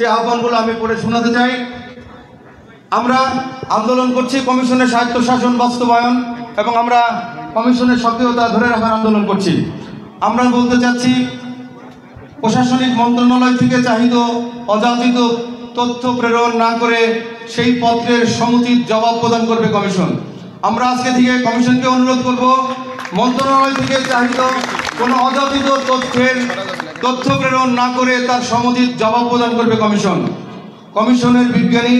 সেই আহ্বানগুলো আমি পড়ে শোনাতে চাই। আমরা আন্দোলন করছি কমিশনের স্বায়ত্তশাসন বাস্তবায়ন এবং আমরা কমিশনের সক্রিয়তা ধরে রাখার আন্দোলন করছি। আমরা বলতে চাচ্ছি, প্রশাসনিক মন্ত্রণালয় থেকে চাহিত অযাচিত তথ্য প্রেরণ না করে সেই পত্রের সমুচিত জবাব প্রদান করবে কমিশন। আমরা আজকে থেকে কমিশনকে অনুরোধ করব, মন্ত্রণালয় থেকে চাহিত কোনো অযাচিত তথ্য প্রেরণ না করে তার সমুচিত জবাব প্রদান করবে কমিশন। কমিশনের বিজ্ঞানী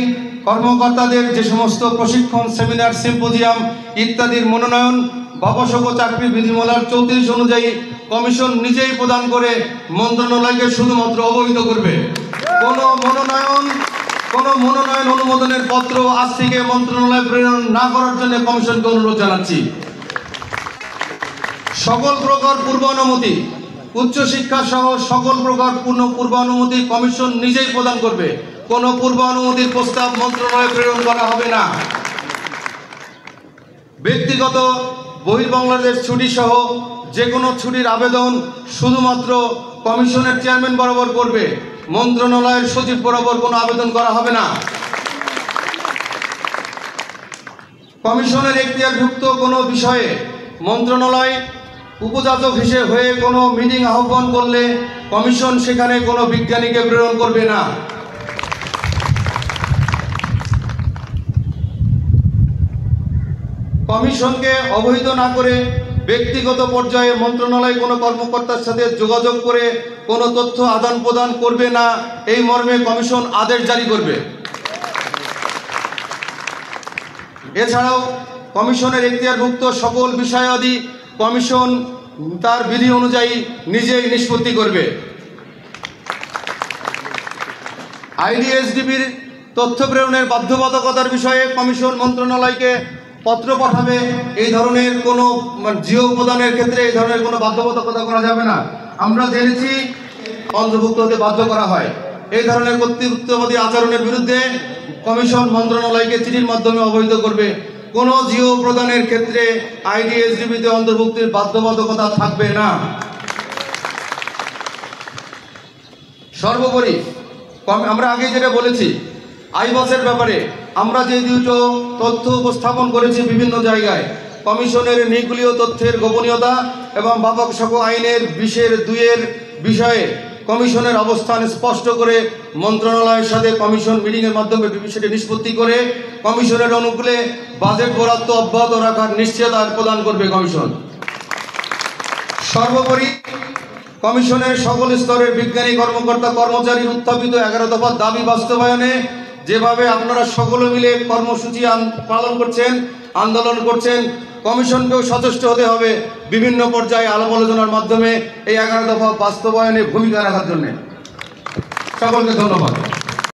কর্মকর্তাদের যে সমস্ত প্রশিক্ষণ, সেমিনার, সিম্পোজিয়াম ইত্যাদির মনোনয়ন বাবসক চাকরি বিধিমালার 34 অনুযায়ী কমিশন নিজেই প্রদান করে মন্ত্রণালয়কে শুধুমাত্র অবহিত করবে। কোনো মনোনয়ন অনুমোদনের পত্র আজ থেকে মন্ত্রণালয় প্রেরণ না করার জন্য কমিশনকে অনুরোধ জানাচ্ছি। সকল প্রকার পূর্বানুমতি, উচ্চশিক্ষা সহ সকল প্রকার পূর্বানুমতি কমিশন নিজেই প্রদান করবে। কোনো পূর্বানুমতির প্রস্তাব মন্ত্রণালয়ে প্রেরণ করা হবে না। ব্যক্তিগত বহির্বাংলাদেশ ছুটি সহ যে কোনো ছুটির আবেদন শুধুমাত্র কমিশনের চেয়ারম্যান বরাবর করবে, মন্ত্রণালয়ের সচিব বরাবর কোনো আবেদন করা হবে না। কমিশনের এখতিয়ারভুক্ত কোনো বিষয়ে মন্ত্রণালয় উপযাচক হিসেবে হয়ে কোনো মিটিং আহ্বান করলে কমিশন সেখানে কোনো বিজ্ঞানীকে প্রেরণ করবে না। কমিশনকে অবহিত না করে ব্যক্তিগত পর্যায়ে মন্ত্রণালয় কোনো কর্মকর্তার সাথে যোগাযোগ করে কোনো তথ্য আদান প্রদান করবে না, এই মর্মে কমিশন আদেশ জারি করবে। এছাড়াও কমিশনের এখতিয়ারভুক্ত সকল বিষয়াদি কমিশন তার বিধি অনুযায়ী নিজেই নিষ্পত্তি করবে। আইডিএসডিবির তথ্য প্রেরণের বাধ্যবাধকতার বিষয়ে কমিশন মন্ত্রণালয়কে পত্র পাঠাবে। এই ধরনের কোনো জিও প্রদানের ক্ষেত্রে এই ধরনের কোনো বাধ্যবাধকতা করা যাবে না। আমরা জেনেছি অন্তর্ভুক্ত হতে বাধ্য করা হয়। এই ধরনের কর্তৃত্ববাদী আচরণের বিরুদ্ধে কমিশন মন্ত্রণালয়কে চিঠির মাধ্যমে অবহিত করবে। কোনো জিও প্রদানের ক্ষেত্রে আইডিএসডিবিতে অন্তর্ভুক্তির বাধ্যবাধকতা থাকবে না। সর্বোপরি আমরা আগে যেটা বলেছি, আইবাসের ব্যাপারে আমরা যে দুটো তথ্য উপস্থাপন করেছি বিভিন্ন জায়গায়, কমিশনের নিউক্লিয় তথ্যের গোপনীয়তা এবং বাবকসক আইনের 20(2) বিষয়ে কমিশনের অবস্থান স্পষ্ট করে মন্ত্রণালয়ের সাথে কমিশন মিটিংয়ের মাধ্যমে বিষয়টি নিষ্পত্তি করে কমিশনের অনুকূলে বাজেট বরাদ্দ অব্যাহত রাখার নিশ্চয়তা প্রদান করবে কমিশন। সর্বোপরি কমিশনের সকল স্তরের বিজ্ঞানী কর্মকর্তা কর্মচারীর উত্থাপিত 11 দফার দাবি বাস্তবায়নে যেভাবে আপনারা সকলে মিলে কর্মসূচি পালন করছেন, আন্দোলন করছেন, কমিশনকেও সচেষ্ট হতে হবে বিভিন্ন পর্যায়ে আলাপ আলোচনার মাধ্যমে এই 11 দফা বাস্তবায়নে ভূমিকা রাখার জন্য। সকলকে ধন্যবাদ।